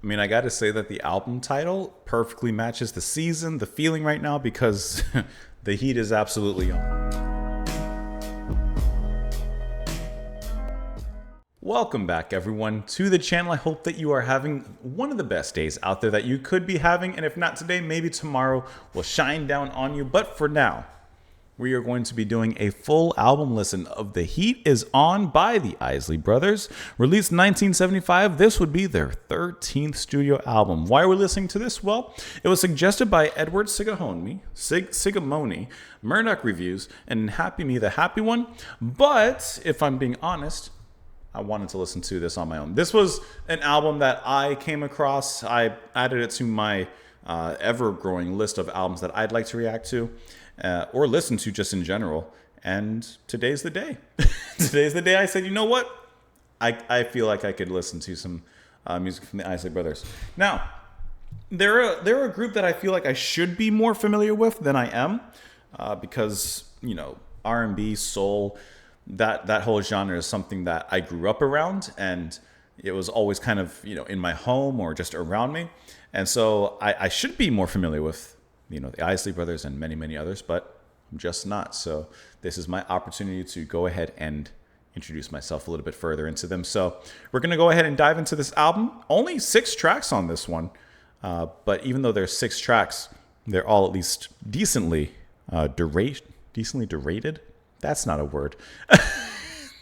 I mean, I got to say that the album title perfectly matches the season, the feeling right now, because the heat is absolutely on. Welcome back, everyone, to the channel. I hope that you are having one of the best days out there that you could be having. And if not today, maybe tomorrow will shine down on you. But for now, we are going to be doing a full album listen of The Heat Is On by the Isley Brothers. Released in 1975, this would be their 13th studio album. Why are we listening to this? Well, it was suggested by Edward Sigamoni, Murdoch Reviews, and Happy Me the Happy One. But if I'm being honest, I wanted to listen to this on my own. This was an album that I came across. I added it to my ever-growing list of albums that I'd like to react to. Or listen to just in general. And today's the day. Today's the day I said, you know what? I feel like I could listen to some music from the Isley Brothers. Now, they're a group that I feel like I should be more familiar with than I am. Because, you know, R&B, soul, that whole genre is something that I grew up around. And it was always kind of, you know, in my home or just around me. And so I should be more familiar with, you know, the Isley Brothers and many, many others, but I'm just not. So this is my opportunity to go ahead and introduce myself a little bit further into them. So we're going to go ahead and dive into this album. Only 6 tracks on this one. But even though there's 6 tracks, they're all at least decently durated. That's not a word.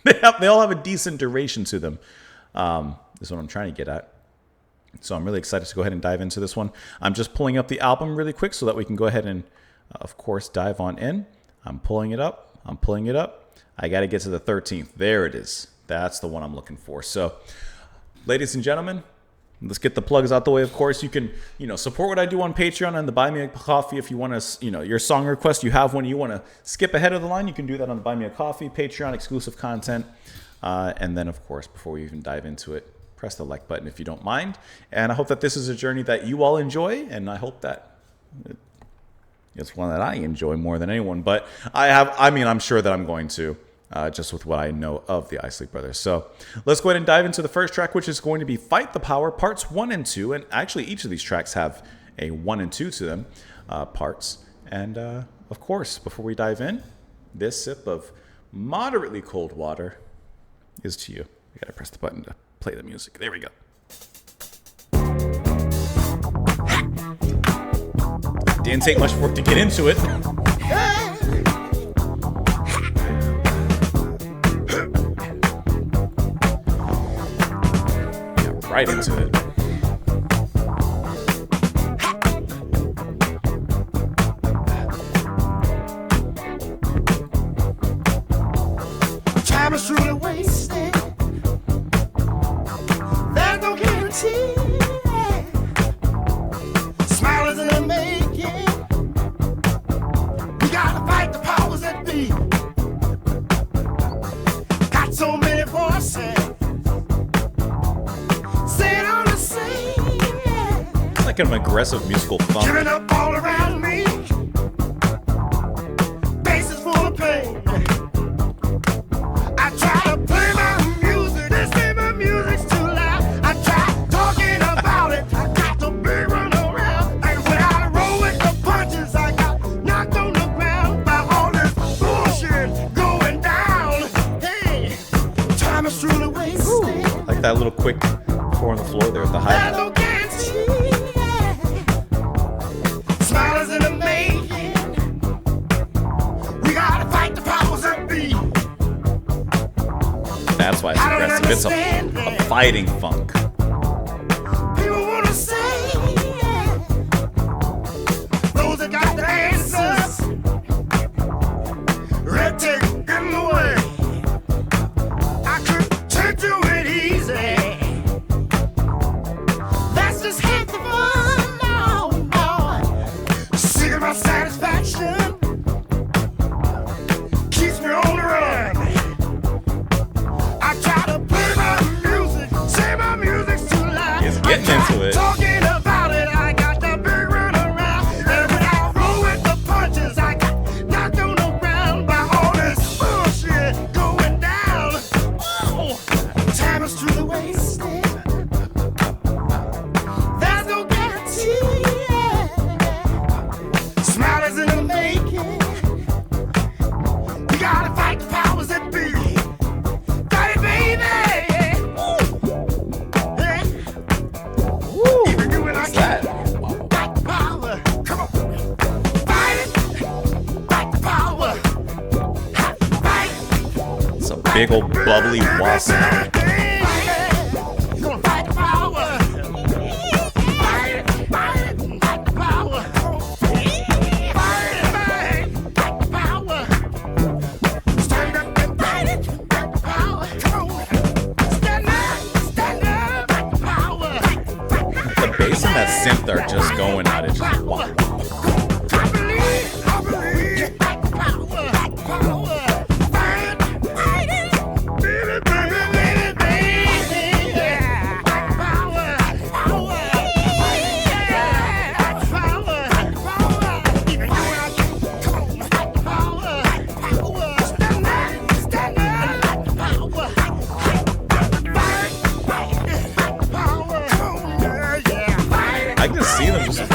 They all have a decent duration to them. Is what I'm trying to get at. So I'm really excited to go ahead and dive into this one. I'm just pulling up the album really quick so that we can go ahead and, of course, dive on in. I'm pulling it up. I got to get to the 13th. There it is. That's the one I'm looking for. So, ladies and gentlemen, let's get the plugs out the way. Of course, you can, you know, support what I do on Patreon and the Buy Me a Coffee. If you want to, you know, your song request, you have one, you want to skip ahead of the line, you can do that on the Buy Me a Coffee, Patreon exclusive content. And then, of course, before we even dive into it, press the like button if you don't mind. And I hope that this is a journey that you all enjoy. And I hope that it's one that I enjoy more than anyone. But I'm sure that I'm going to, just with what I know of the Isley Brothers. So let's go ahead and dive into the first track, which is going to be Fight the Power, parts 1 and 2. And actually, each of these tracks have a 1 and 2 to them, parts. And of course, before we dive in, this sip of moderately cold water is to you. You got to press the button to play the music. There we go. Didn't take much work to get into it. Got right into it. Time is truly wasted. Smile is in the making. We gotta fight the powers that be. Got so many voices saying all the same. Like an aggressive musical funk. Giving up all around me. Bases full of pain. I try to play my music. They say my music's too loud. I try talking about it. I got the big run around. And when I roll with the punches, I got knocked on the ground by all this bullshit going down. Hey, time is truly wasted. Like that little quick 4 on the floor there at the high. There's no guarantee. Smile is in the making. We gotta fight the powers that be. That's why it's aggressive. It's a fighting funk. People wanna say, those that got the answers, red tape in the way. I could turn to it easy. That's just half the fun. No. Sick of my satisfaction. Keeps me on the run. I try to play my music, say my music's too loud. He's getting into it. Talking about it, I got the big run around. And when I roll with the punches, I got knocked on the ground by all this bullshit going down. Oh, time is truly wasted. big old bubbly wah sound. The bass and that synth are just going at it. Just wah. I can see them just.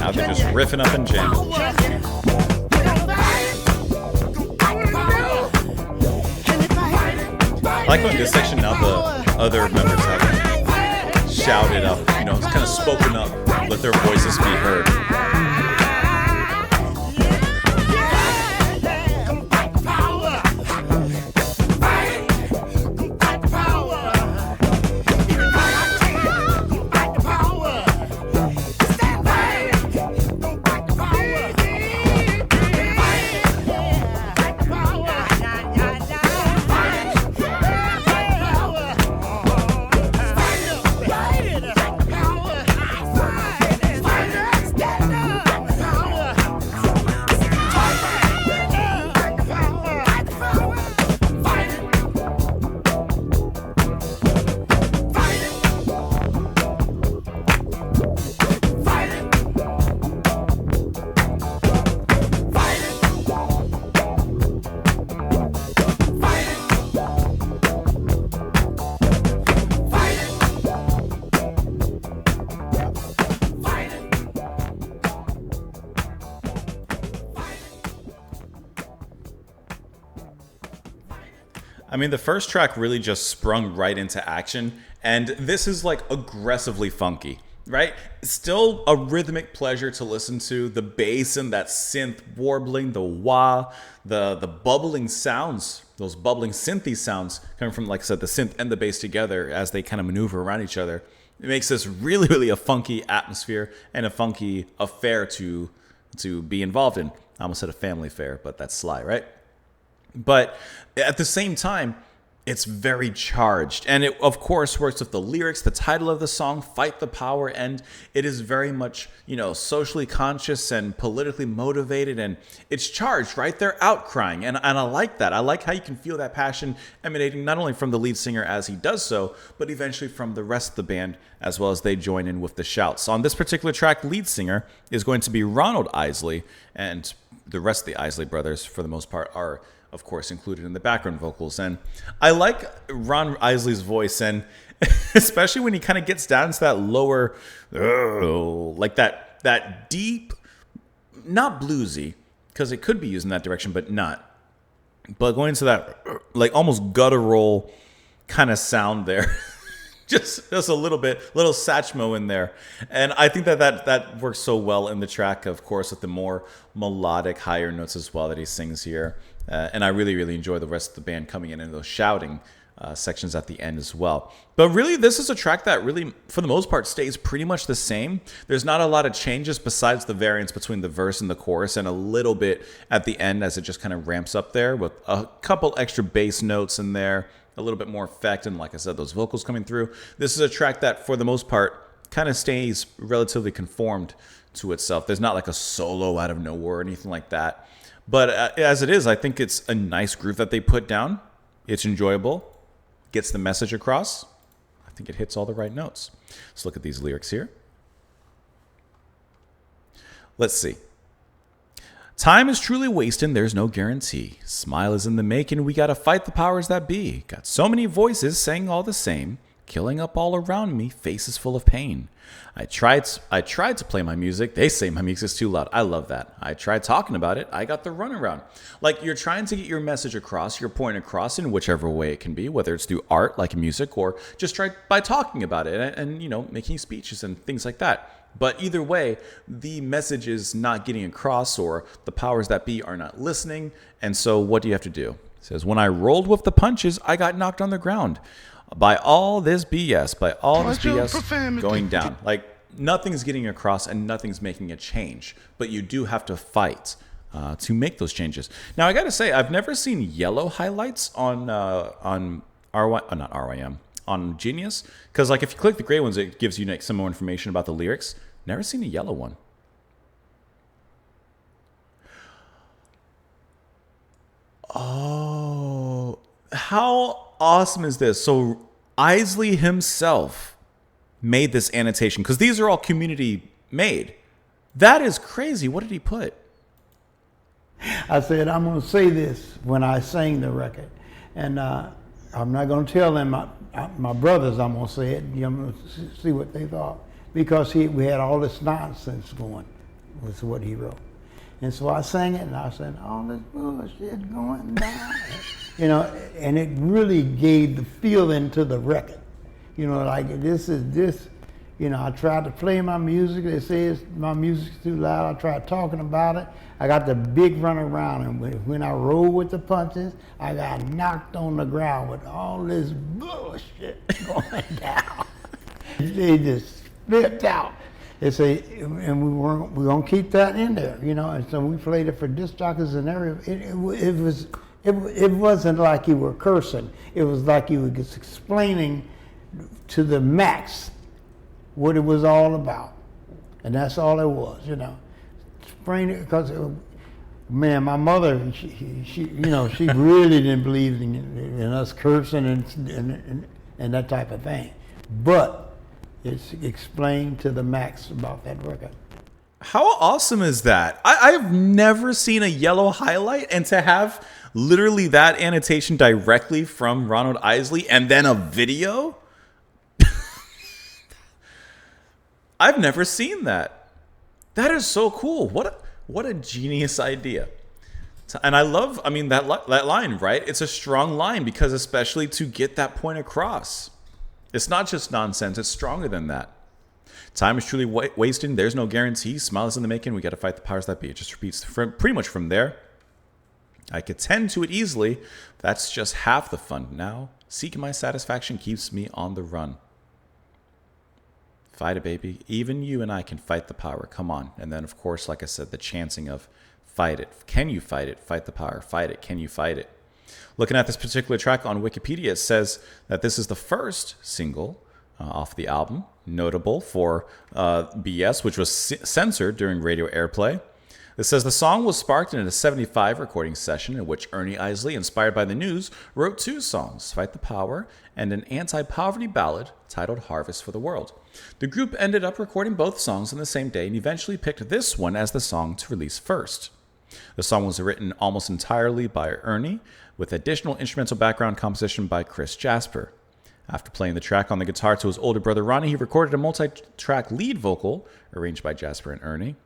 Now they're just riffing up and jamming. I like when in this section now the other members have shouted up, you know, it's kind of spoken up, let their voices be heard. I mean, the first track really just sprung right into action, and this is like aggressively funky, right? Still a rhythmic pleasure to listen to. The bass and that synth warbling, the wah, the bubbling sounds, those bubbling synthy sounds coming from, like I said, the synth and the bass together as they kind of maneuver around each other. It makes this really, really a funky atmosphere and a funky affair to be involved in. I almost said a family affair, but that's sly, right? But at the same time, it's very charged. And it, of course, works with the lyrics, the title of the song, Fight the Power. And it is very much, you know, socially conscious and politically motivated. And it's charged, right? They're outcrying. And I like that. I like how you can feel that passion emanating not only from the lead singer as he does so, but eventually from the rest of the band as well as they join in with the shouts. On this particular track, lead singer is going to be Ronald Isley. And the rest of the Isley brothers, for the most part, are of course, included in the background vocals. And I like Ron Isley's voice, and especially when he kind of gets down to that lower, like that deep, not bluesy, because it could be used in that direction, but not. But going into that, like almost guttural kind of sound there. just a little bit, little Satchmo in there. And I think that works so well in the track, of course, with the more melodic, higher notes as well that he sings here. And I really, really enjoy the rest of the band coming in and those shouting sections at the end as well. But really, this is a track that really, for the most part, stays pretty much the same. There's not a lot of changes besides the variance between the verse and the chorus, and a little bit at the end as it just kind of ramps up there with a couple extra bass notes in there, a little bit more effect, and like I said, those vocals coming through. This is a track that, for the most part, kind of stays relatively conformed to itself. There's not like a solo out of nowhere or anything like that. But as it is, I think it's a nice groove that they put down. It's enjoyable, gets the message across. I think it hits all the right notes. Let's look at these lyrics here. Let's see. Time is truly wasting, there's no guarantee. Smile is in the making, we gotta fight the powers that be. Got so many voices saying all the same. killing up all around me, faces full of pain. I tried to play my music. They say my music's too loud. I love that. I tried talking about it. I got the runaround. Like, you're trying to get your message across, your point across in whichever way it can be, whether it's through art, like music, or just try by talking about it and making speeches and things like that. But either way, the message is not getting across, or the powers that be are not listening. And so what do you have to do? It says, when I rolled with the punches, I got knocked on the ground by all this BS, going down. Like, nothing's getting across and nothing's making a change. But you do have to fight to make those changes. Now, I got to say, I've never seen yellow highlights on on Genius, because like if you click the gray ones, it gives you like some more information about the lyrics. Never seen a yellow one. Oh, how awesome is this? So Isley himself made this annotation, because these are all community made. That is crazy. What did he put? I said, I'm going to say this when I sang the record. And I'm not going to tell them, my brothers, I'm going to say it. I'm going to see what they thought. Because we had all this nonsense going, was what he wrote. And so I sang it, and I said, all this bullshit going down. And it really gave the feeling to the record. Like this. I tried to play my music. They say my music's too loud. I tried talking about it. I got the big run around, and when I rolled with the punches, I got knocked on the ground with all this bullshit going down. They just flipped out. They say, and we're gonna keep that in there, And so we played it for disc jockeys and everything. It wasn't like you were cursing. It was like you were just explaining to the max what it was all about, and that's all it was, Explain it, because man, my mother, she really didn't believe in us cursing and that type of thing, but it's explained to the max about that record. How awesome is that? I've never seen a yellow highlight, and to have literally that annotation directly from Ronald Isley and then a video. I've never seen that. That is so cool. What a genius idea. And I love, that line, right? It's a strong line, because especially to get that point across. It's not just nonsense. It's stronger than that. Time is truly wasted. There's no guarantee. Smile is in the making. We got to fight the powers that be. It just repeats pretty much from there. I could tend to it easily. That's just half the fun. Now, seeking my satisfaction keeps me on the run. Fight it, baby. Even you and I can fight the power. Come on. And then, of course, like I said, the chanting of fight it. Can you fight it? Fight the power. Fight it. Can you fight it? Looking at this particular track on Wikipedia, it says that this is the first single off the album, notable for BS, which was censored during radio airplay. It says the song was sparked in a 1975 recording session in which Ernie Isley, inspired by the news, wrote two songs, Fight the Power and an anti-poverty ballad titled Harvest for the World. The group ended up recording both songs on the same day and eventually picked this one as the song to release first. The song was written almost entirely by Ernie, with additional instrumental background composition by Chris Jasper. After playing the track on the guitar to his older brother Ronnie, he recorded a multi-track lead vocal arranged by Jasper and Ernie.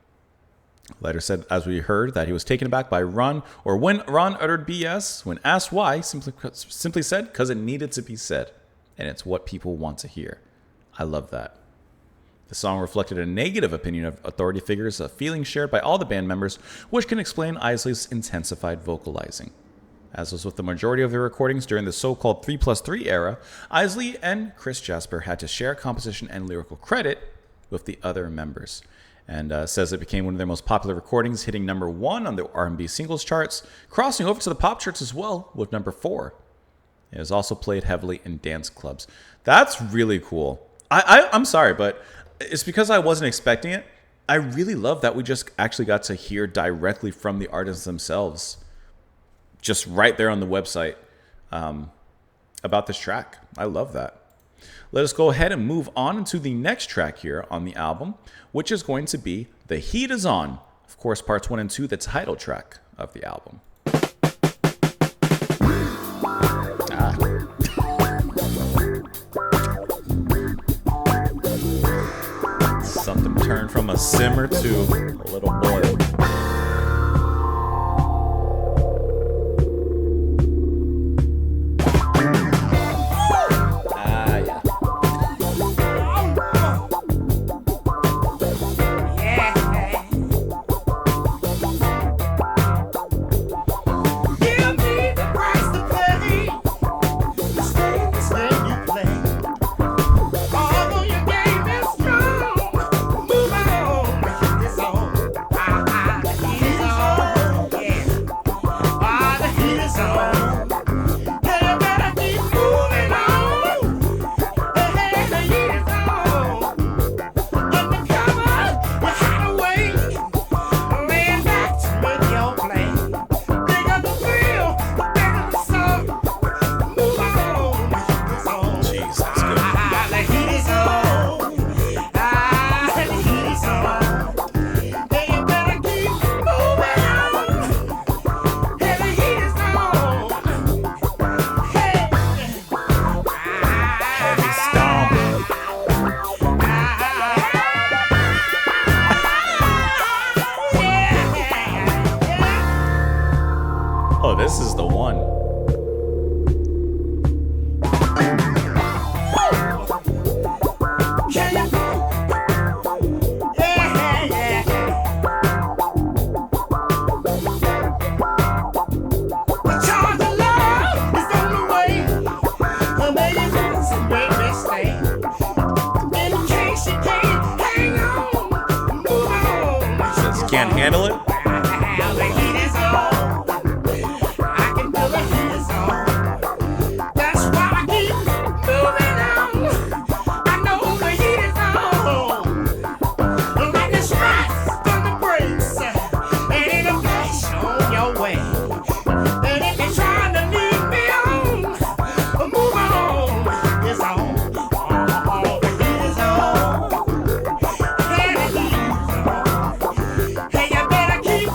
Later said, as we heard, that he was taken aback by when Ron uttered BS, when asked why, simply said, because it needed to be said. And it's what people want to hear. I love that. The song reflected a negative opinion of authority figures, a feeling shared by all the band members, which can explain Isley's intensified vocalizing. As was with the majority of the recordings during the so-called 3+3 era, Isley and Chris Jasper had to share composition and lyrical credit with the other members. And says it became one of their most popular recordings, hitting number 1 on the R&B singles charts, crossing over to the pop charts as well with number 4. It is also played heavily in dance clubs. That's really cool. I'm sorry, but it's because I wasn't expecting it. I really love that we just actually got to hear directly from the artists themselves, just right there on the website, about this track. I love that. Let us go ahead and move on to the next track here on the album, which is going to be The Heat Is On. Of course, parts 1 and 2, the title track of the album. from a simmer to a little boil. Ah, yeah. Give me the price to pay. Stay the game you play. Although your game is strong, move on. The heat is on. The heat is on. Yeah. The heat is on. Yeah, you better keep moving on. Hey, the heat is on. Undercover, you hide away. Laying back to make your play. Bigger the thrill, the better the song. Move on, the heat is on. Jeez, that's good. The heat is on. The heat is on. Hey, you better keep moving on. Hey, the heat is on. Hey. Heavy stomp. Oh, this is the one. Can you? Yeah. The charge of love is on the way. Maybe it's a big mistake. In case you can't hang on, move on. Says you can't handle it. The heat is on. I can feel the heat is on. That's why I keep moving on. I know the heat is on. Like the stress from the brakes, and it'll flash on your way. And if you're trying to lead me on, move on. It's on. The heat is on. Hey, the heat is on. Hey, you better keep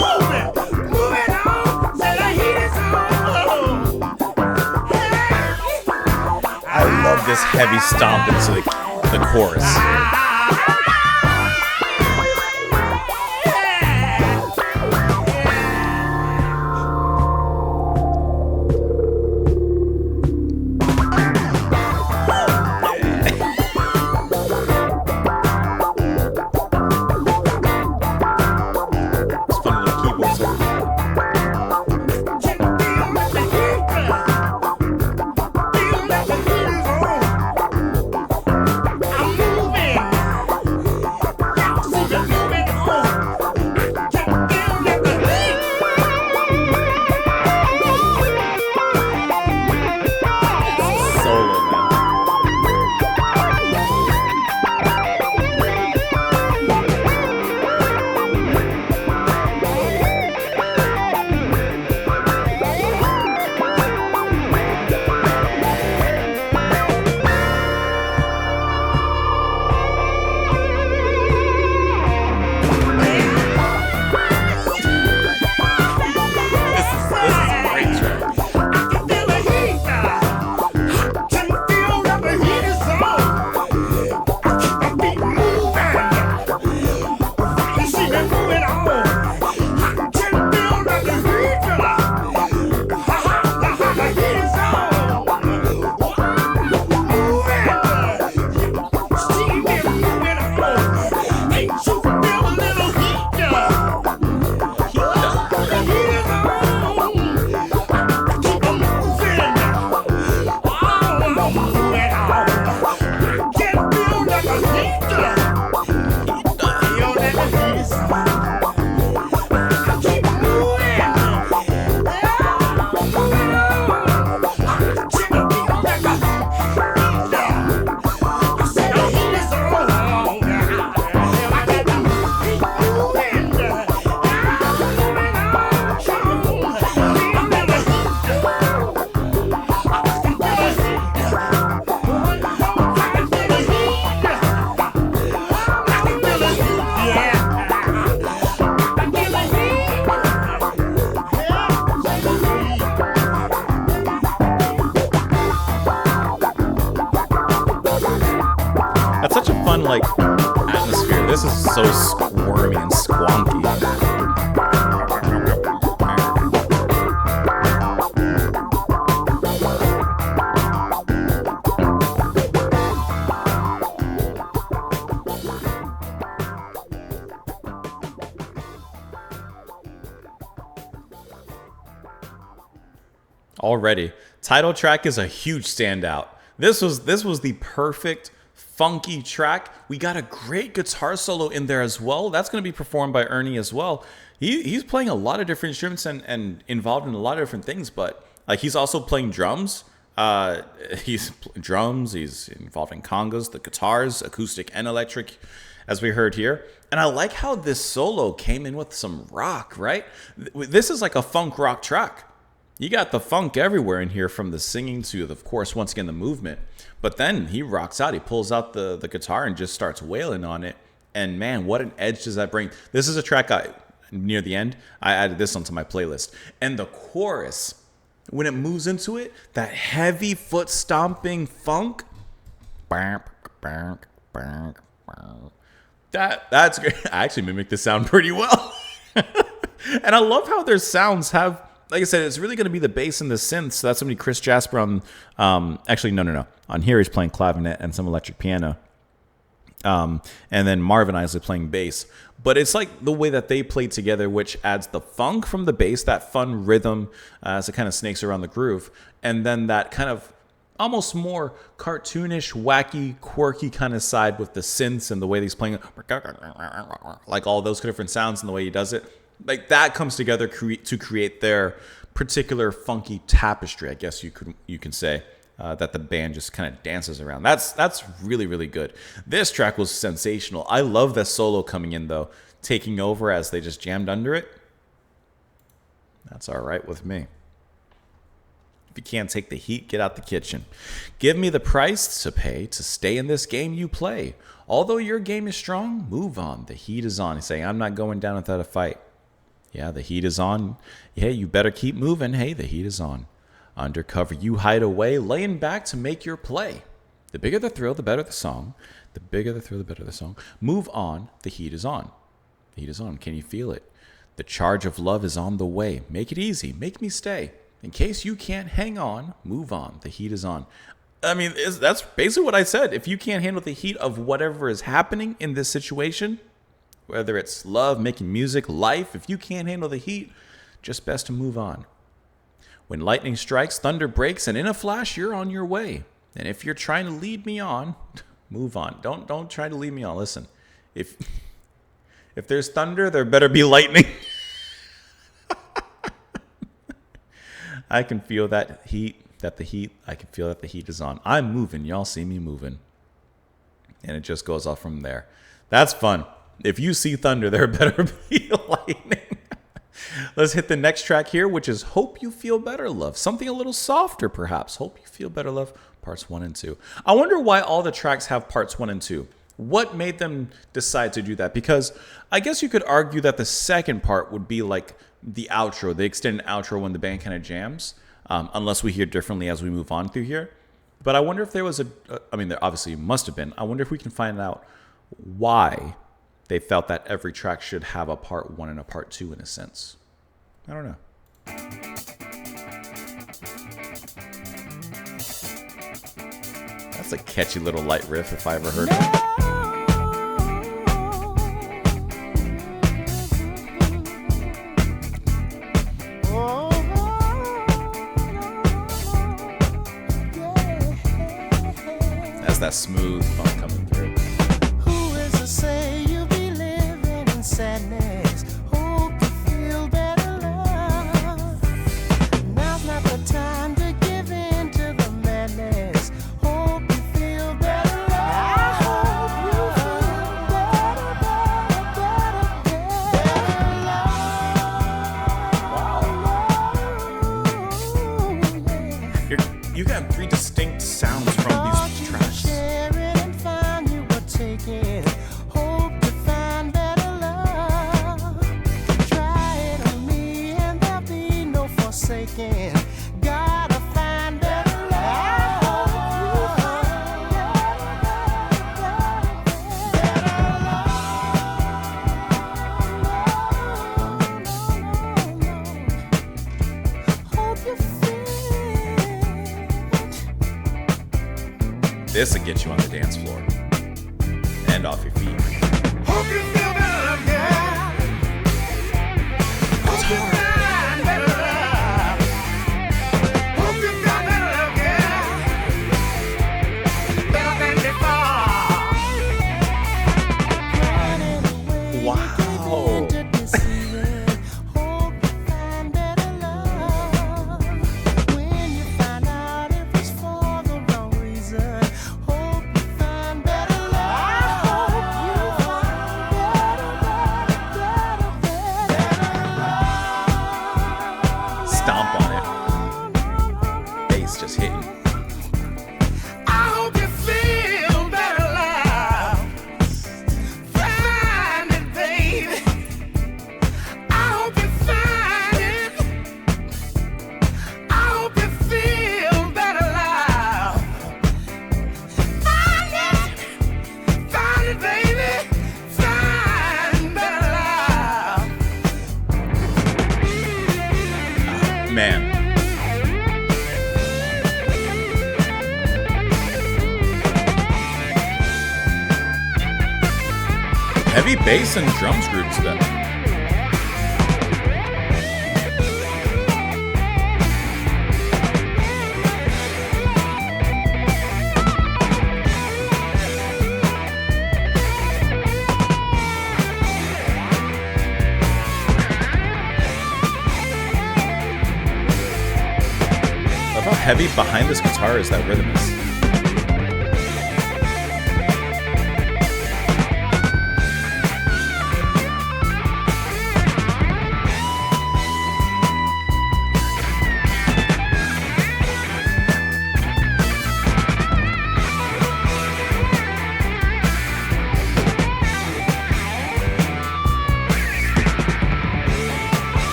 moving on. Say the heat is on. I love this heavy stomp into the chorus. It's fun little keyboard solo. Solo, man. This is a great track. That's such a fun, like, atmosphere atmosphere. This is so squirmy and squonky. Already, title track is a huge standout. This was the perfect funky track. We got a great guitar solo in there as well. That's going to be performed by Ernie as well. He's playing a lot of different instruments and involved in a lot of different things, but like he's also playing drums. He's involved in congas, the guitars, acoustic and electric, as we heard here. And I like how this solo came in with some rock, right? This is like a funk rock track. You got the funk everywhere in here, from the singing to, of course, once again, the movement. But then he rocks out. He pulls out the guitar and just starts wailing on it. And man, what an edge does that bring. This is a track near the end, I added this onto my playlist. And the chorus, when it moves into it, that heavy foot stomping funk. That's great. I actually mimicked this sound pretty well. And I love how their sounds have, like I said, it's really going to be the bass and the synths. So that's going to be Chris Jasper on, actually, no. On here, he's playing clavinet and some electric piano. And then Marvin Isley playing bass. But it's like the way that they play together, which adds the funk from the bass, that fun rhythm as it kind of snakes around the groove. And then that kind of almost more cartoonish, wacky, quirky kind of side with the synths and the way he's playing, like all those different sounds and the way he does it. Like that comes together to create their particular funky tapestry, I guess you can say, that the band just kind of dances around. That's really, really good. This track was sensational. I love that solo coming in though, taking over as they just jammed under it. That's all right with me. If you can't take the heat, get out the kitchen. Give me the price to pay to stay in this game you play. Although your game is strong, move on. The heat is on. He's saying, I'm not going down without a fight. Yeah, the heat is on. Hey, you better keep moving. Hey, the heat is on. Undercover, you hide away, laying back to make your play. The bigger the thrill, the better the song. The bigger the thrill, the better the song. Move on. The heat is on. The heat is on. Can you feel it? The charge of love is on the way. Make it easy. Make me stay. In case you can't hang on, move on. The heat is on. I mean, that's basically what I said. If you can't handle the heat of whatever is happening in this situation, whether it's love, making music, life, if you can't handle the heat, just best to move on. When lightning strikes, thunder breaks, and in a flash, you're on your way. And if you're trying to lead me on, move on. Don't try to lead me on. Listen, if there's thunder, there better be lightning. I can feel that heat, I can feel that the heat is on. I'm moving. Y'all see me moving. And it just goes off from there. That's fun. If you see thunder, there better be lightning. Let's hit the next track here, which is Hope You Feel Better, Love. Something a little softer, perhaps. Hope You Feel Better, Love, parts 1 and 2. I wonder why all the tracks have parts 1 and 2. What made them decide to do that? Because I guess you could argue that the second part would be like the outro, the extended outro when the band kind of jams, unless we hear differently as we move on through here. But I wonder if there was there obviously must have been. I wonder if we can find out why they felt that every track should have a part 1 and a part 2 in a sense. I don't know. That's a catchy little light riff if I ever heard it. That's that smooth funk coming through. Who is to say you'll be living in sadness? Hope you feel better, love. Now's not the time to give in to the madness. Hope you feel better, love. I hope you feel better, better, better, better, love. You got 3 distinct sounds from these tracks. This'll get you on the dance floor and off your feet. Hope you feel better love, girl. Hope you find better love. Hope you got better love, girl. Better than before. Wow. Stomp on it. Bass just hitting. I hope you feel better love. Find it, baby. I hope you find it. I hope you feel better love. Find it, baby. Find better love. Man. Heavy bass and drums group to them. Love how heavy behind this guitar is that rhythm is.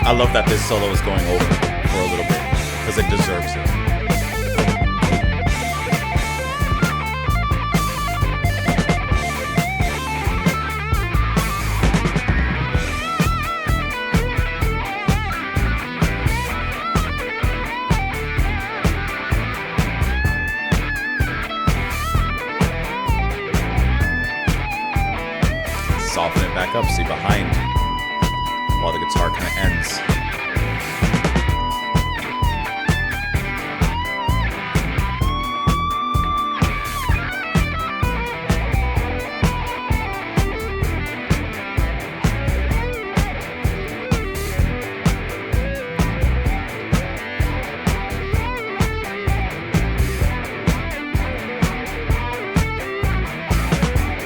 I love that this solo is going over for a little bit because it deserves it. Soften it back up, see behind while the guitar kind of ends.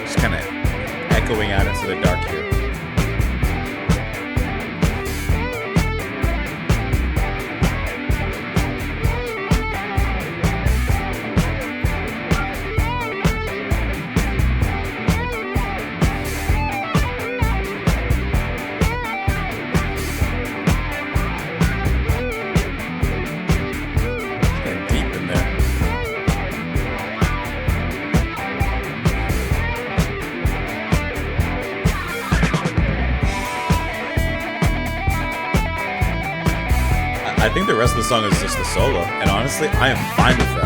Just kind of echoing out into the dark here. Getting deep in there. I think the rest of the song is just the solo, and honestly, I am fine with that.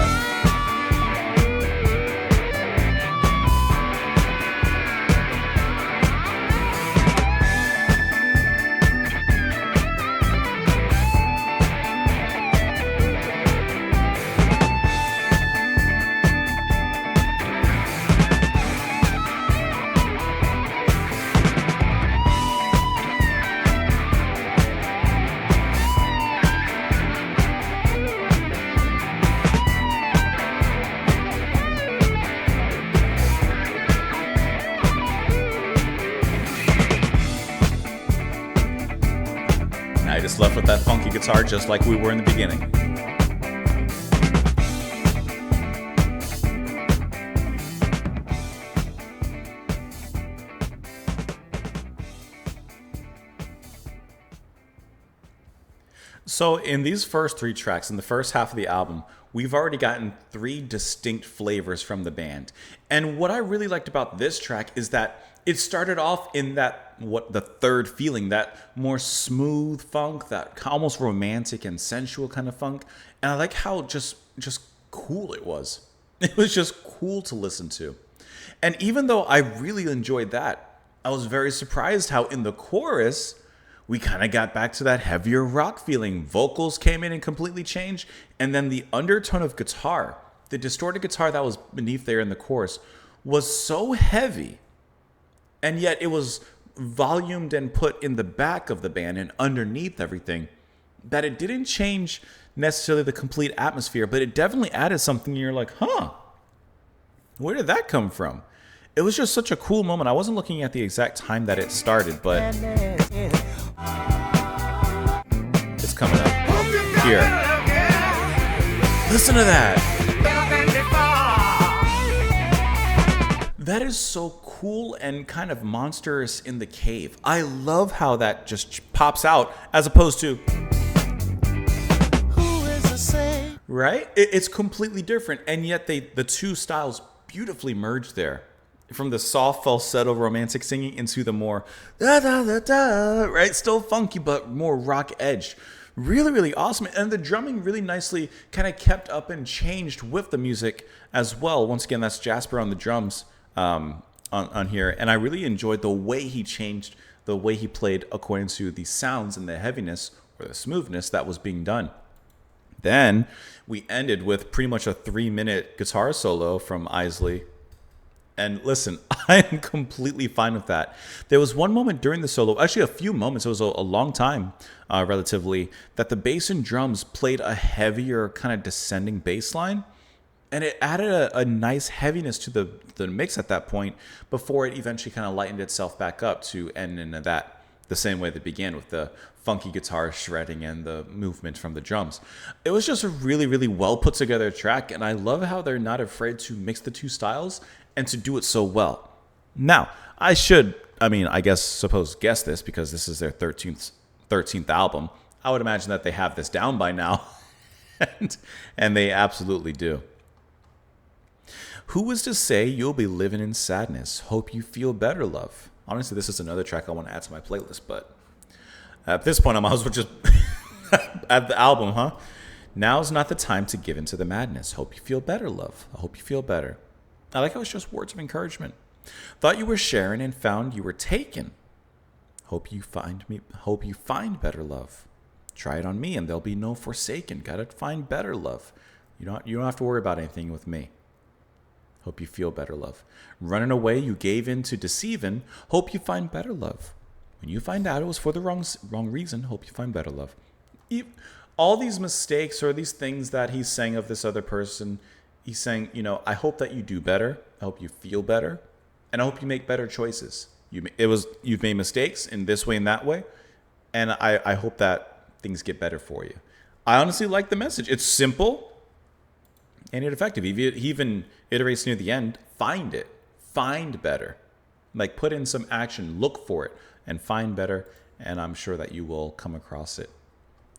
I just left with that funky guitar just like we were in the beginning. So in these first three tracks, in the first half of the album, we've already gotten three distinct flavors from the band. And what I really liked about this track is that it started off in that, the third feeling, that more smooth funk, that almost romantic and sensual kind of funk. And I like how just cool it was. It was just cool to listen to. And even though I really enjoyed that, I was very surprised how in the chorus, we kind of got back to that heavier rock feeling. Vocals came in and completely changed. And then the undertone of guitar, the distorted guitar that was beneath there in the chorus, was so heavy. And yet it was volumed and put in the back of the band and underneath everything, that it didn't change necessarily the complete atmosphere, but it definitely added something. You're like, huh, where did that come from? It was just such a cool moment. I wasn't looking at the exact time that it started, but it's coming up here. Listen to that. That is so cool and kind of monstrous in the cave. I love how that just pops out as opposed to, right? It's completely different. And yet the two styles beautifully merge there. From the soft falsetto romantic singing into the more da da da da, right? Still funky, but more rock edged. Really, really awesome. And the drumming really nicely kind of kept up and changed with the music as well. Once again, that's Jasper on the drums on here. And I really enjoyed the way he changed, the way he played according to the sounds and the heaviness or the smoothness that was being done. Then we ended with pretty much a 3-minute guitar solo from Isley. And listen, I am completely fine with that. There was one moment during the solo, actually a few moments, it was a long time relatively, that the bass and drums played a heavier kind of descending bass line. And it added a nice heaviness to the mix at that point before it eventually kind of lightened itself back up to end in that the same way that it began with the funky guitar shredding and the movement from the drums. It was just a really, really well put together track. And I love how they're not afraid to mix the two styles and to do it so well. Now, I guess this because this is their 13th album. I would imagine that they have this down by now. and they absolutely do. Who was to say you'll be living in sadness? Hope you feel better, love. Honestly, this is another track I want to add to my playlist, but at this point, I might as well just add the album, huh? Now's not the time to give into the madness. Hope you feel better, love. I hope you feel better. I like how it's just words of encouragement. Thought you were sharing and found you were taken. Hope you find better, love. Try it on me and there'll be no forsaken. Gotta find better, love. You don't have to worry about anything with me. Hope you feel better, love. Running away, you gave in to deceiving. Hope you find better, love. When you find out it was for the wrong reason, hope you find better, love. All these mistakes or these things that he's saying of this other person, he's saying, I hope that you do better. I hope you feel better. And I hope you make better choices. You've made mistakes in this way and that way. And I hope that things get better for you. I honestly like the message. It's simple and it's effective. He even iterates near the end. Find it. Find better. Like put in some action. Look for it and find better. And I'm sure that you will come across it.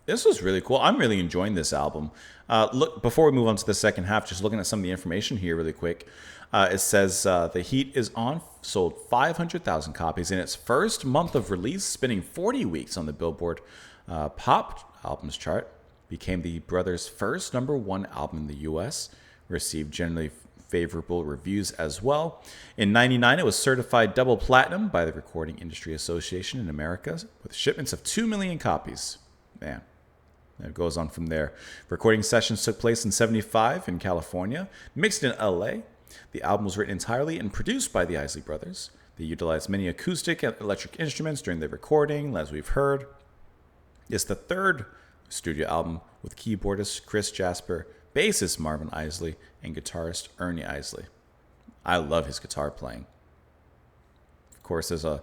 This was really cool. I'm really enjoying this album. Look, before we move on to the second half, just looking at some of the information here really quick. It says The Heat is On sold 500,000 copies in its first month of release, spending 40 weeks on the Billboard Pop Albums chart. Became the brothers' first #1 album in the U.S. Received generally favorable reviews as well. In '99, it was certified double platinum by the Recording Industry Association in America with shipments of 2 million copies. Man. It goes on from there. Recording sessions took place in '75 in California, mixed in LA. The album was written entirely and produced by the Isley brothers. They utilized many acoustic and electric instruments during the recording, as we've heard. It's the third studio album with keyboardist Chris Jasper, bassist Marvin Isley, and guitarist Ernie Isley. I love his guitar playing. Of course, there's a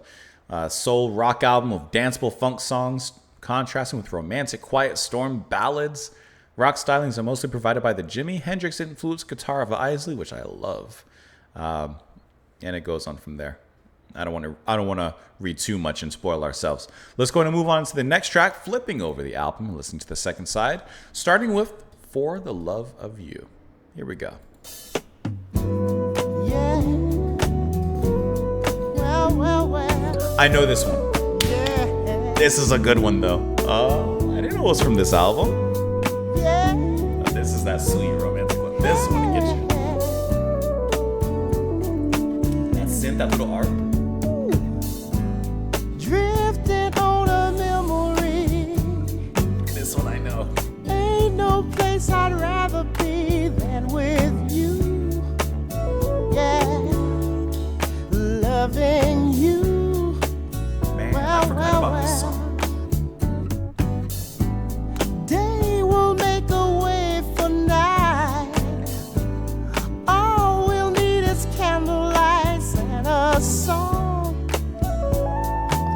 soul rock album of danceable funk songs, contrasting with romantic Quiet Storm ballads. Rock stylings are mostly provided by the Jimi Hendrix-influenced guitar of Isley, which I love. And it goes on from there. I don't want to read too much and spoil ourselves. Let's go and move on to the next track, flipping over the album and listening to the second side, starting with For the Love of You. Here we go. Yeah. Well. I know this one. Yeah. This is a good one, though. I didn't know it was from this album. Yeah. Oh, this is that sweet romantic one. This one gets you. that little arc. Drifting on a memory. This one I know. Ain't no place I'd rather be than with you. Yeah, loving you. Man, I forgot about this song. Day will make a way for night. All we'll need is candlelights and a song.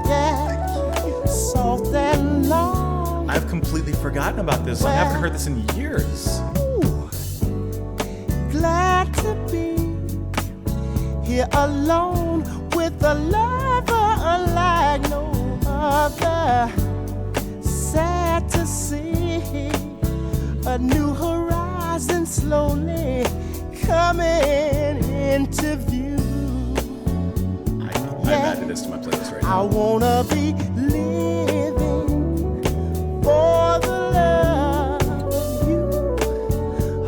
Yeah, soft and long. I've completely forgotten about this. I haven't heard this in years. Ooh, glad to be here alone with a lover unlike no other. Sad to see a new horizon slowly coming into view. I'm adding this to my playlist right I now. wanna be living for the love of you.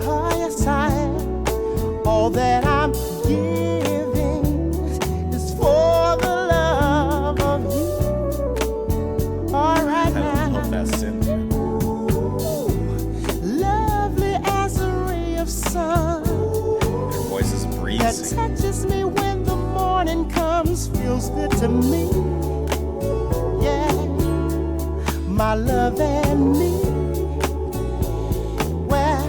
Oh, yes, I am. All that I'm giving is for the love of you. All right I now. love that synth. Lovely as a ray of sun Your voice is that breezy. touches me when the morning comes, feels good to me. Yeah, my love and me. Well,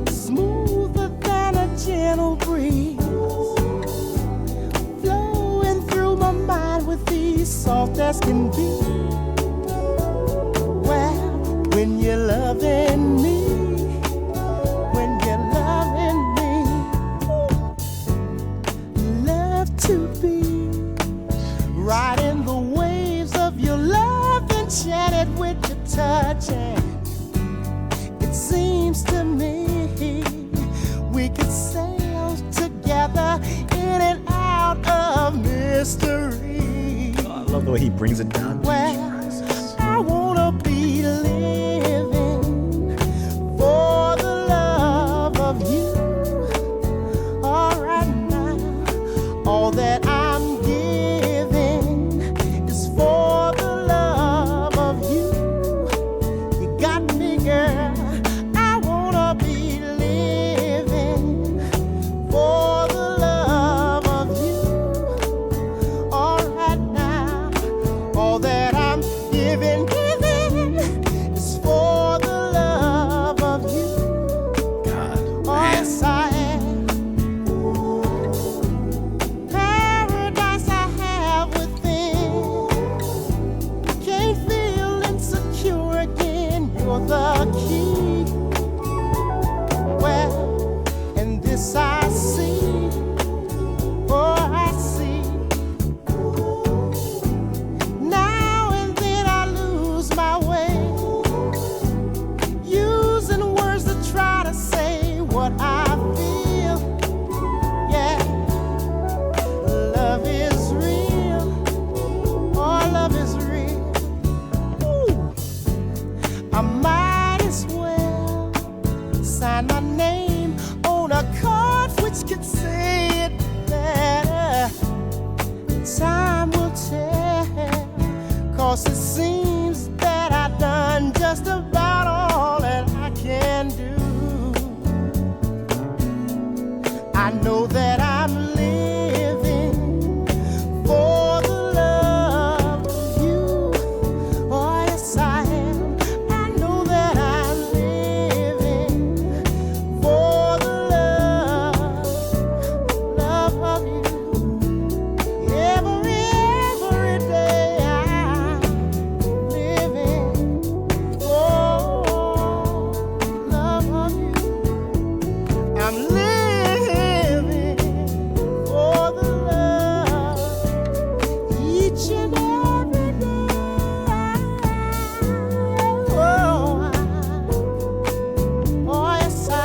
smoother than a gentle breeze, flowing through my mind with ease, soft as can be. Well, when you're loving me, when you're loving me, love to be riding the waves of your love, enchanted with your touch. And it seems to me we could sail together in and out of mystery. Oh, I love the way he brings it down. Well, I wanna be living for the love of you. All right now, all that I'm giving is for the love of you. You got me, girl. I wanna be living for the love of you. All right now, all that I'm giving is for the love of you. God, Oh, man. yes, I am. Paradise I have within. Can't feel insecure again. You're the key. Well, and this I see. Oh, I see. Now and then I lose my way, using words to try to say what I feel. Yeah, love is real. Oh, love is real. Ooh. I might as well sign my name on a card which could say it better. Time will tell, 'cause it seems that I've done just about all that I can do. I know that I'm living for the love of you. Oh, yes, I am. I know that I'm living for the love of you. Every day I'm living for love of you. I'm living for the love each and every day. Oh, yes, I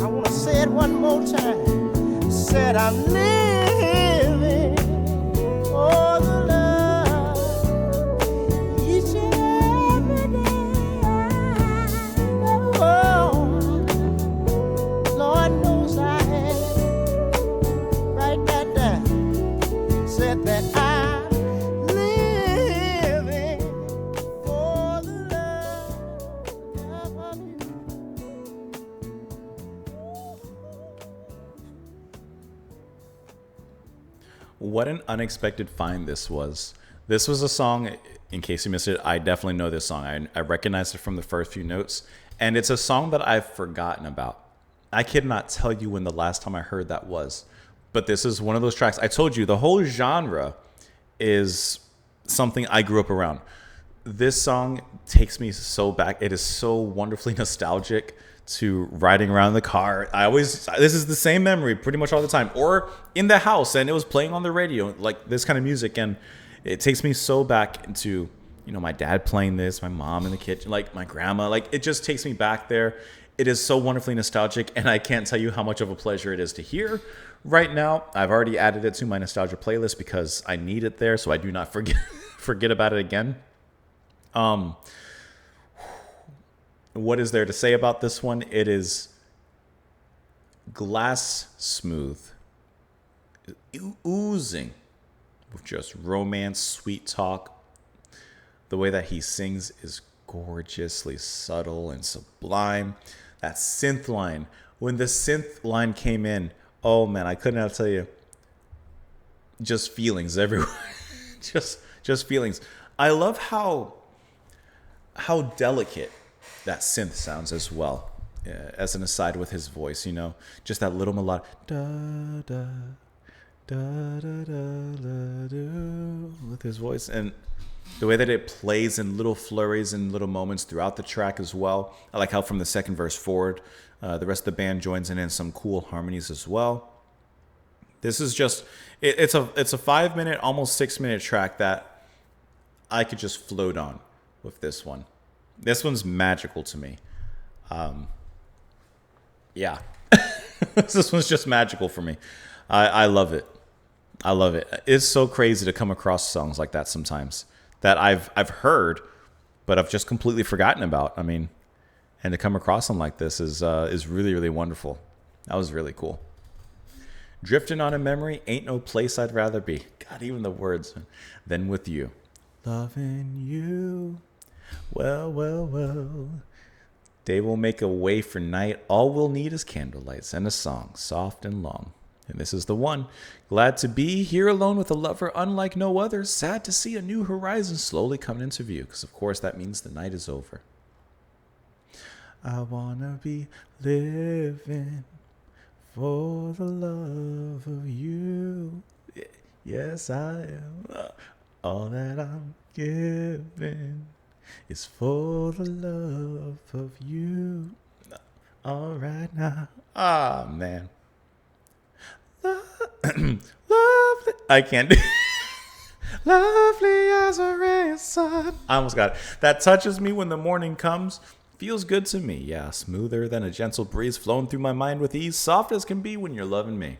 want to say it one more time. Said I'm living for the love each and every day. Oh, Lord knows I am. What an unexpected find this was. This was a song, in case you missed it, I definitely know this song. I recognized it from the first few notes. And it's a song that I've forgotten about. I cannot tell you when the last time I heard that was. But this is one of those tracks. I told you, the whole genre is something I grew up around. This song takes me so back. It is so wonderfully nostalgic to riding around in the car. This is the same memory pretty much all the time. Or in the house, and it was playing on the radio, like this kind of music. And it takes me so back into, my dad playing this, my mom in the kitchen, like my grandma. Like, it just takes me back there. It is so wonderfully nostalgic, and I can't tell you how much of a pleasure it is to hear right now. I've already added it to my nostalgia playlist because I need it there so I do not forget about it again. What is there to say about this one? It is glass smooth, oozing with just romance, sweet talk. The way that he sings is gorgeously subtle and sublime. That synth line, when the synth line came in, oh man, I couldn't have tell you. Just feelings everywhere. just feelings. I love how delicate that synth sounds as well. As an aside with his voice, just that little melodic da da da da da da with his voice, and the way that it plays in little flurries and little moments throughout the track as well. I like how from the second verse forward, the rest of the band joins in some cool harmonies as well. This is just it's a 5-minute, almost 6-minute track that I could just float on with this one. This one's magical to me. Yeah. This one's just magical for me. I love it. I love it. It's so crazy to come across songs like that sometimes that I've heard, but I've just completely forgotten about. I mean, and to come across them like this is really, really wonderful. That was really cool. Drifting on a memory, ain't no place I'd rather be. God, even the words. Than with you. Loving you. Well. Day will make a way for night. All we'll need is candlelights and a song, soft and long. And this is the one. Glad to be here alone with a lover unlike no other. Sad to see a new horizon slowly coming into view. Because, of course, that means the night is over. I want to be living for the love of you. Yes, I am. All that I'm giving is for the love of you. All right now. Ah, man. Lovely. I can't do lovely as a ray of sun. I almost got it. That touches me when the morning comes. Feels good to me. Yeah, smoother than a gentle breeze flowing through my mind with ease. Soft as can be when you're loving me.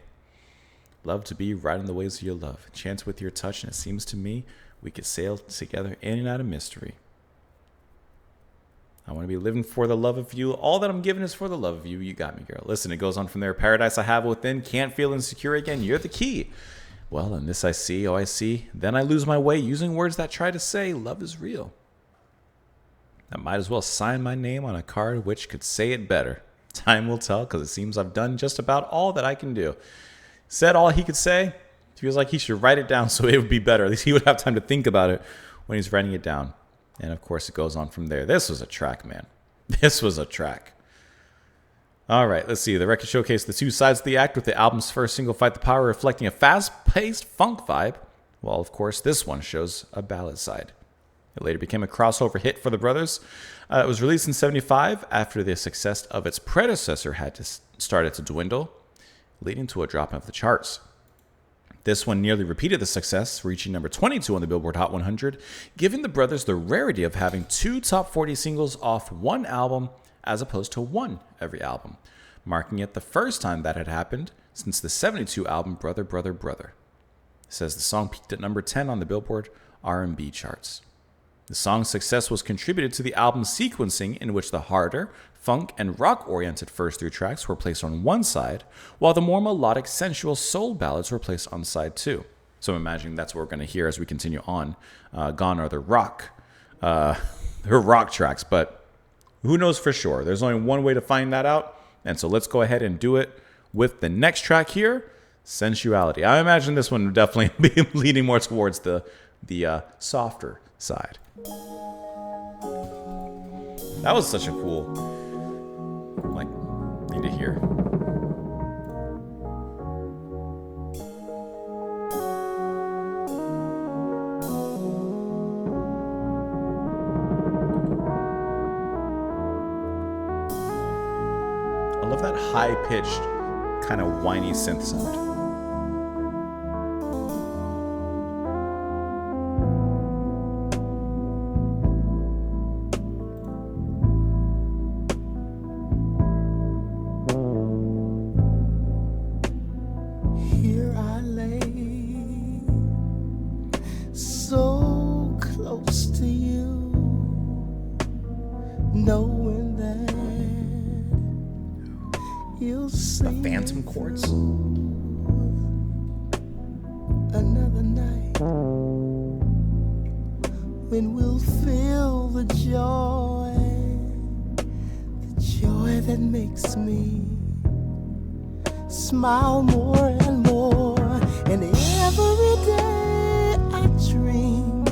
Love to be right in the ways of your love. Chance with your touch, and it seems to me we could sail together in and out of mystery. I want to be living for the love of you. All that I'm giving is for the love of you. You got me, girl. Listen, it goes on from there. Paradise I have within. Can't feel insecure again. You're the key. Well, in this I see. Oh, I see. Then I lose my way using words that try to say love is real. I might as well sign my name on a card which could say it better. Time will tell, because it seems I've done just about all that I can do. Said all he could say. Feels like he should write it down so it would be better. At least he would have time to think about it when he's writing it down. And, of course, it goes on from there. This was a track, man. This was a track. All right, let's see. The record showcased the two sides of the act, with the album's first single, Fight the Power, reflecting a fast-paced funk vibe, while, of course, this one shows a ballad side. It later became a crossover hit for the brothers. It was released in 1975 after the success of its predecessor had started to dwindle, leading to a drop of the charts. This one nearly repeated the success, reaching number 22 on the Billboard Hot 100, giving the brothers the rarity of having two top 40 singles off one album as opposed to one every album, marking it the first time that had happened since the 1972 album Brother, Brother, Brother. It says the song peaked at number 10 on the Billboard R&B charts. The song's success was contributed to the album's sequencing, in which the harder, funk, and rock-oriented first three tracks were placed on one side, while the more melodic, sensual soul ballads were placed on side two. So I'm imagining that's what we're going to hear as we continue on. Gone are the rock tracks, but who knows for sure? There's only one way to find that out, and so let's go ahead and do it with the next track here, Sensuality. I imagine this one would definitely be leaning more towards the softer side. That was such a cool, like, thing to hear. I love that high-pitched, kind of whiny synth sound. Here I lay, so close to you, knowing that you'll see Phantom chords. another night when we'll feel the joy that makes me smile more and more. And every day I dream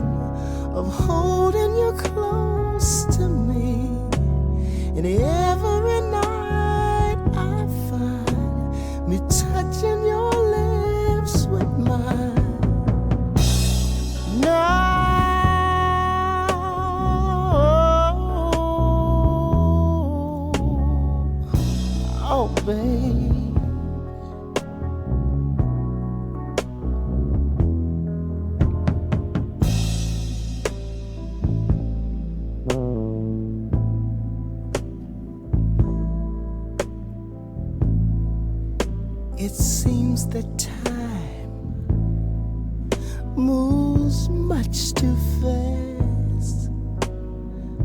of holding you close to me, and every night I find me touching your lips with mine. No. Oh, babe. It seems that time moves much too fast.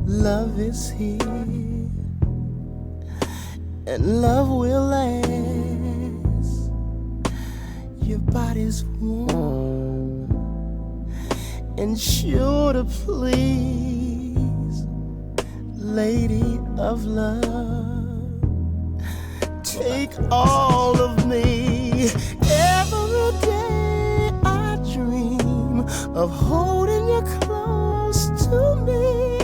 Love is here, and love will last. Your body's warm and sure to please, lady of love. Take all of me. Every day I dream of holding you close to me.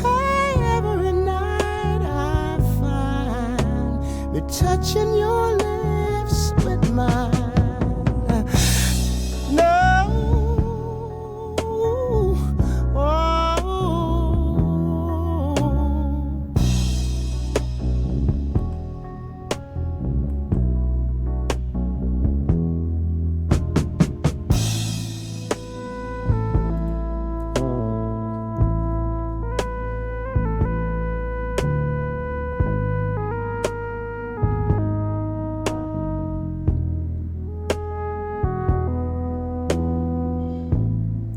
Hey, every night I find me touching your lips with mine. No.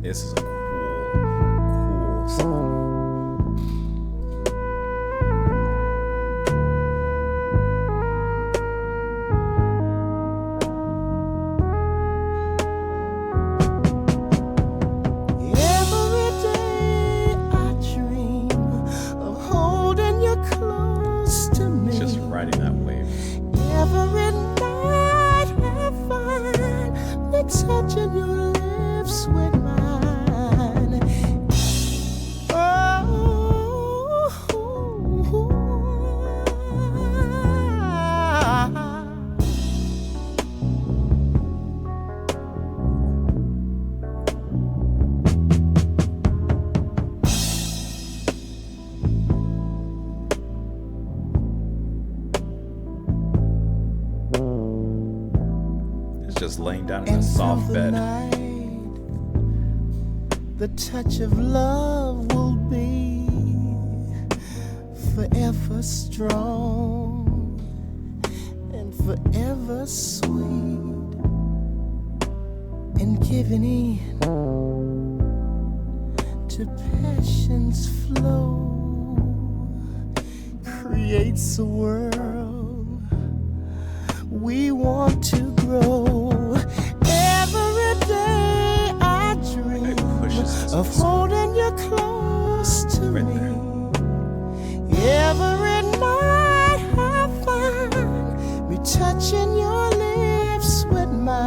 This is a cool song. Every day I dream of holding you close to me. It's just riding that wave. Every night I find me touching your lips with mine. It's just laying down in a soft bed. The touch of love will be forever strong and forever sweet, and giving in to passion's flow creates a world we want to grow. Every day I dream of holding you close to me. Every night I find me touching your lips with mine.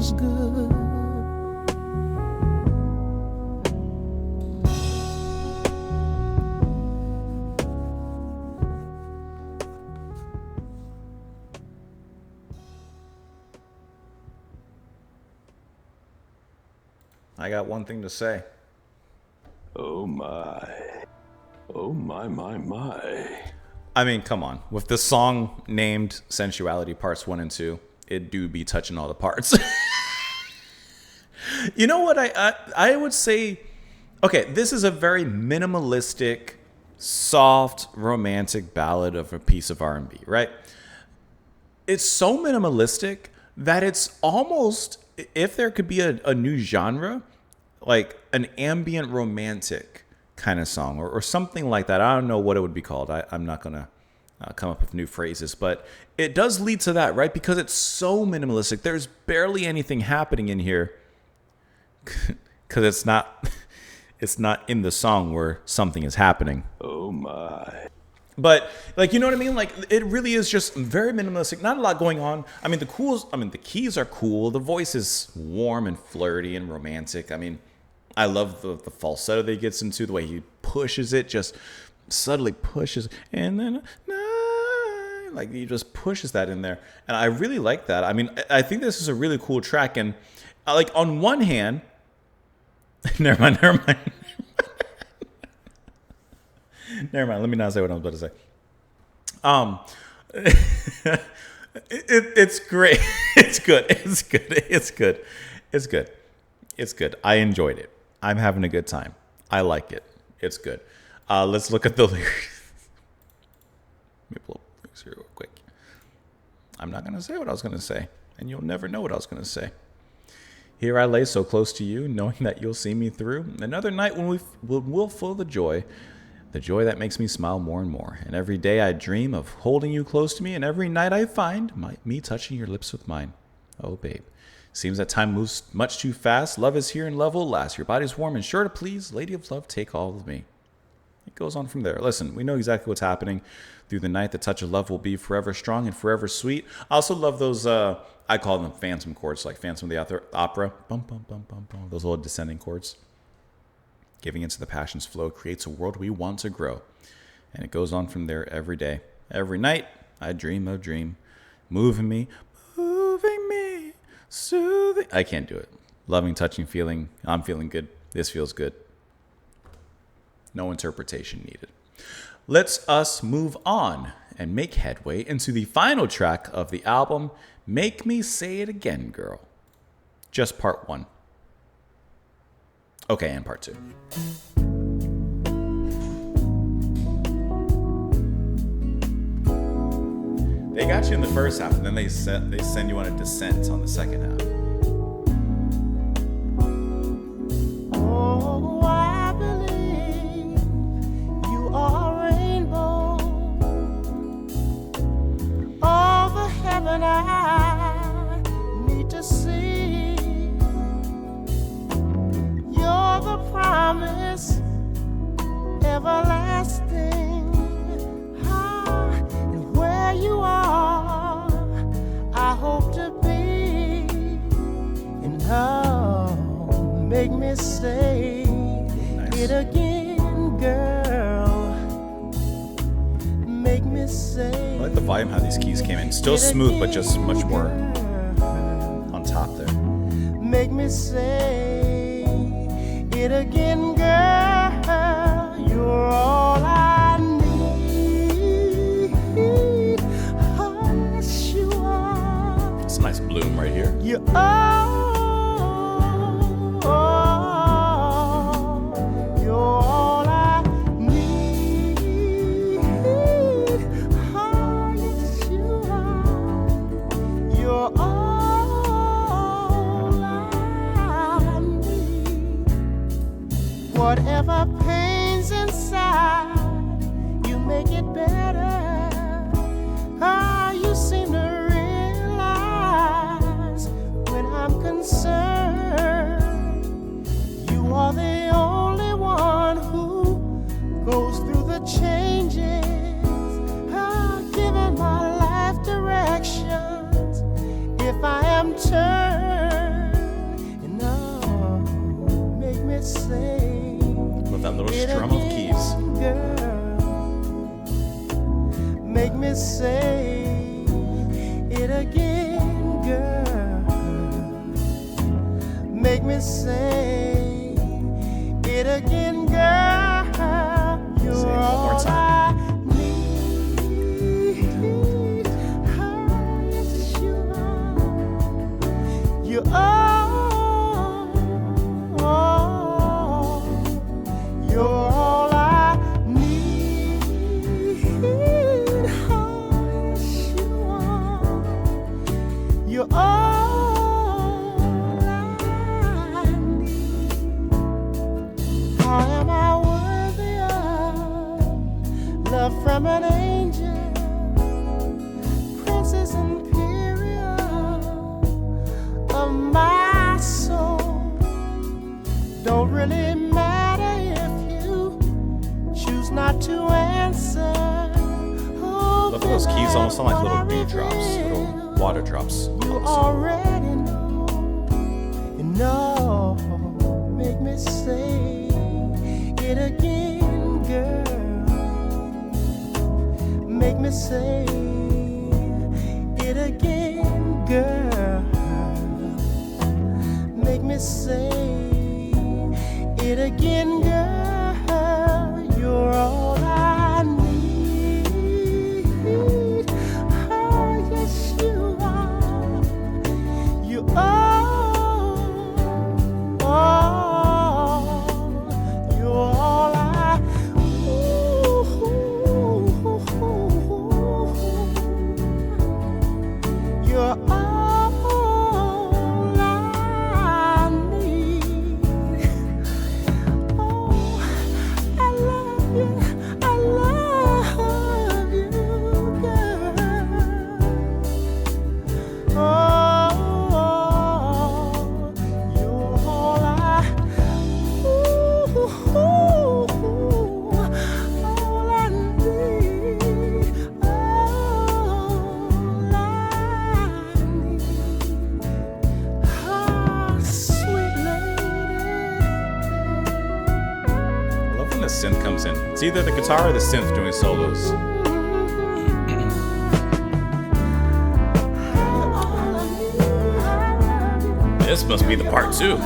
feels good. I got one thing to say. Oh my. Oh my. I mean, come on. With the song named Sensuality Parts 1 and 2, it do be touching all the parts. You know what I would say? Okay, this is a very minimalistic, soft, romantic ballad of a piece of R&B, right? It's so minimalistic that it's almost, if there could be a new genre, like an ambient romantic kind of song or something like that. I don't know what it would be called. I'm not going to come up with new phrases, but it does lead to that, right? Because it's so minimalistic. There's barely anything happening in here because it's not in the song where something is happening. Oh my. But like, you know what I mean? Like, it really is just very minimalistic. Not a lot going on. I mean, the keys are cool. The voice is warm and flirty and romantic. I mean, I love the falsetto that he gets into, the way he pushes it, just subtly pushes, and then like he just pushes that in there, and I really like that. I mean, I think this is a really cool track, and like on one hand, never mind. Let me not say what I was about to say. It's great. It's good. I enjoyed it. I'm having a good time. I like it. It's good. Let's look at the lyrics. Let me pull up the lyrics here real quick. I'm not going to say what I was going to say, and you'll never know what I was going to say. Here I lay so close to you, knowing that you'll see me through. Another night when we'll feel the joy that makes me smile more and more. And every day I dream of holding you close to me, and every night I find me touching your lips with mine. Oh, babe. Seems that time moves much too fast. Love is here and love will last. Your body's warm and sure to please. Lady of love, take all of me. It goes on from there. Listen, we know exactly what's happening. Through the night, the touch of love will be forever strong and forever sweet. I also love those, I call them phantom chords, like Phantom of the Opera. Bum, bum, bum, bum, bum. Those little descending chords. Giving into the passion's flow creates a world we want to grow. And it goes on from there every day. Every night, I dream a dream. Moving me, soothing. I can't do it. Loving, touching, feeling. I'm feeling good. This feels good. No interpretation needed. Let's us move on and make headway into the final track of the album, Make Me Say It Again, Girl. Just part 1. Okay, and part 2. They got you in the first half, and then they send you on a descent on the second half. Oh, I believe you are a rainbow over heaven I need to see. You're the promise everlasting. And where you are, I hope to be. And oh, make me say it again, girl. Make me say. I like the volume how these keys came in. Still smooth, but just much more on top there. Make me say it again, girl. You're all I need. Hush, you are. It's a nice bloom right here. You are. You're all I need. Oh, yes, you are. You're all I need. Whatever pains inside, you make it better. Ah, you seem to realize when I'm concerned. You are the only one who goes through the changes. Ah, giving my life directions if I am turned. Little it strum of keys. again, girl. Make me say it again, girl. Make me say it again, girl. You're Say it one more all time. I need. Oh, yes, you are. You're you're all I need. Oh, yes, you are. You're all I need. How am I worthy of love from an angel, princess imperial of my soul? Don't really matter if you choose not to answer. Oh, Look at those keys, almost sound like little dewdrops, little water drops. You already know, you know. Make me say it again, girl. Make me say it again, girl. Make me say it again, girl. You're all I need. Oh, yes, you are. You are. You're all I. You're all I need. Oh, I love you, girl. Oh, you're all I, all I need, all I need. Ah, sweet lady. I love when the synth comes in. It's either the guitar or the synth doing solos. This must be the part 2.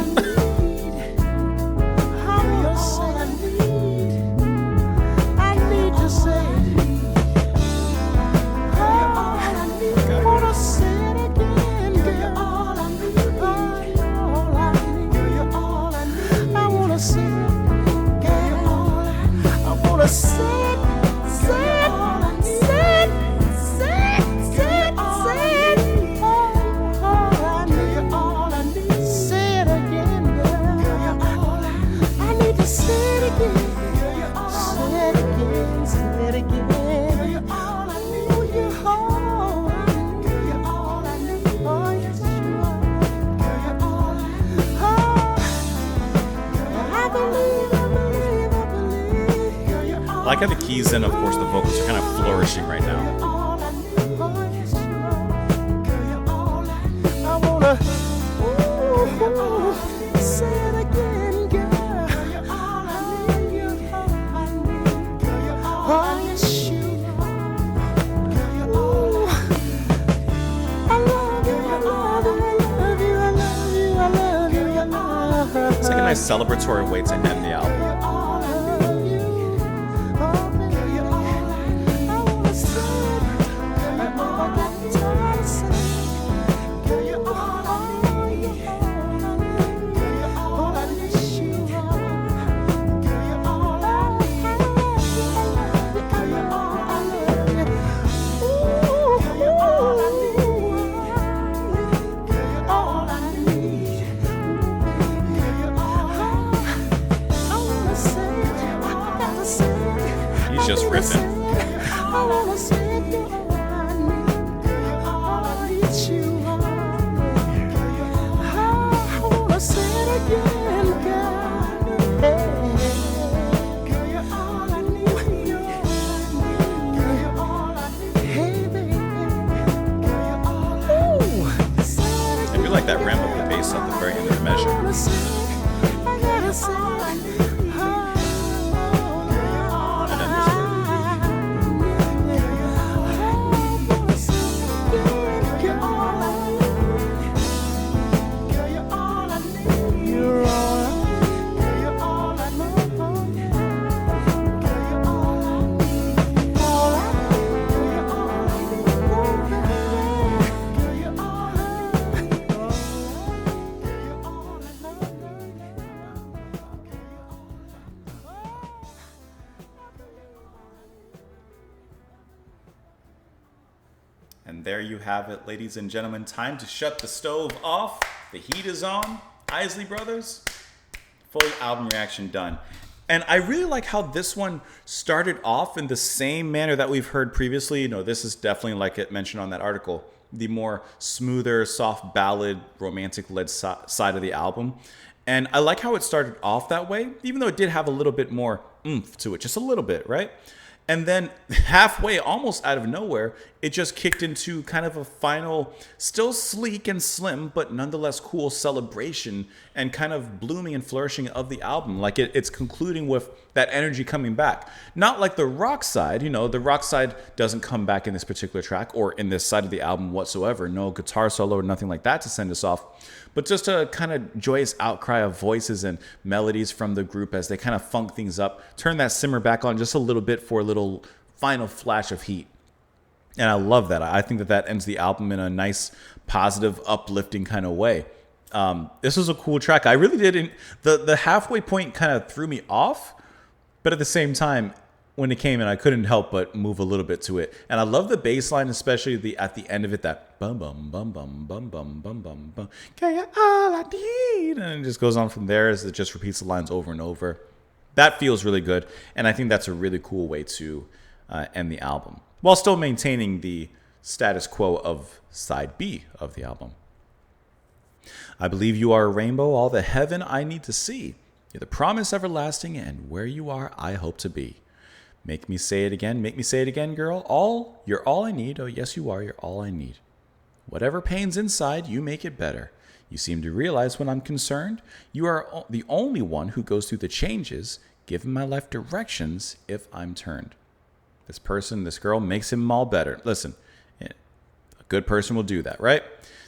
I like how the keys and, of course, the vocals are kind of flourishing right now. It's like a nice celebratory way to end the album. Just riffing. I feel like that ramp up the bass at the very end of the measure. there you have it, ladies and gentlemen. Time to shut the stove off. The heat is on. Isley Brothers, full album reaction done. And I really like how this one started off in the same manner that we've heard previously. You know, this is definitely, like it mentioned on that article, the more smoother, soft ballad, romantic-led side of the album. And I like how it started off that way, even though it did have a little bit more oomph to it, just a little bit, right? And then halfway, almost out of nowhere, it just kicked into kind of a final, still sleek and slim, but nonetheless cool celebration and kind of blooming and flourishing of the album. Like it's concluding with that energy coming back. Not like the rock side, you know, the rock side doesn't come back in this particular track or in this side of the album whatsoever. No guitar solo or nothing like that to send us off. But just a kind of joyous outcry of voices and melodies from the group as they kind of funk things up, turn that simmer back on just a little bit for a little final flash of heat. And I love that. I think that ends the album in a nice, positive, uplifting kind of way. This was a cool track. I really didn't. The halfway point kind of threw me off, but at the same time, when it came in, I couldn't help but move a little bit to it. And I love the bass line, especially at the end of it, that bum bum bum bum bum bum bum bum bum. Okay, all I need, and it just goes on from there as it just repeats the lines over and over. That feels really good, and I think that's a really cool way to end the album, while still maintaining the status quo of side B of the album. I believe you are a rainbow, all the heaven I need to see. You're the promise everlasting, and where you are, I hope to be. Make me say it again, girl. You're all I need. Oh, yes, you are. You're all I need. Whatever pain's inside, you make it better. You seem to realize when I'm concerned, you are the only one who goes through the changes, giving my life directions if I'm turned. This girl makes him all better. Listen, a good person will do that, right?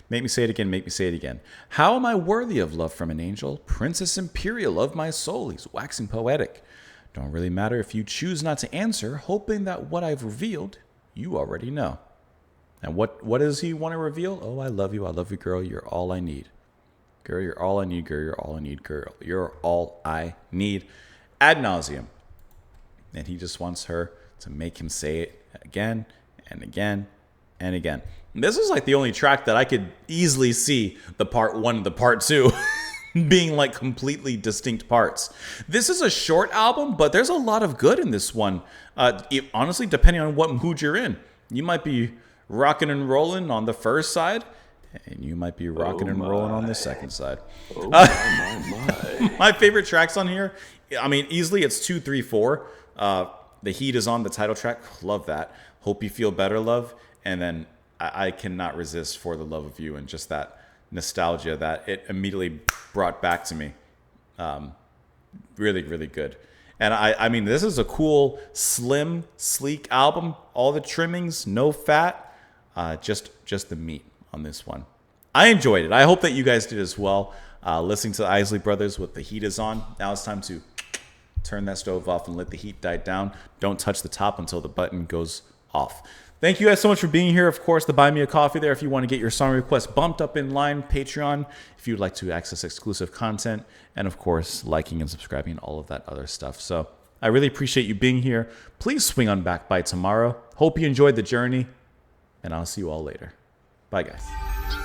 Make me say it again. How am I worthy of love from an angel? Princess imperial of my soul. He's waxing poetic. Don't really matter if you choose not to answer, hoping that what I've revealed, you already know. And what does he want to reveal? Oh, I love you, girl. You're all I need. Girl, you're all I need, girl. You're all I need, girl. You're all I need. Ad nauseum. And he just wants her to make him say it again and again and again. And this is like the only track that I could easily see the part 1 and the part 2 being like completely distinct parts. This is a short album, but there's a lot of good in this one. Honestly, depending on what mood you're in, you might be rocking and rolling on the first side, and you might be rocking and rolling on the second side. Oh my. My favorite tracks on here, I mean, easily it's 2, 3, 4. The Heat is on the title track. Love that. Hope You Feel Better, Love. And then I cannot resist For the Love of You, and just that nostalgia that it immediately brought back to me. Really, really good. And I mean, this is a cool, slim, sleek album. All the trimmings, no fat, just the meat on this one. I enjoyed it. I hope that you guys did as well. Listening to the Isley Brothers with The Heat Is On. Now it's time to turn that stove off and let the heat die down. Don't touch the top until the button goes off. Thank you guys so much for being here. Of course, the Buy Me a Coffee there if you want to get your song requests bumped up in line. Patreon if you'd like to access exclusive content. And of course, liking and subscribing and all of that other stuff. So I really appreciate you being here. Please swing on back by tomorrow. Hope you enjoyed the journey. And I'll see you all later. Bye, guys.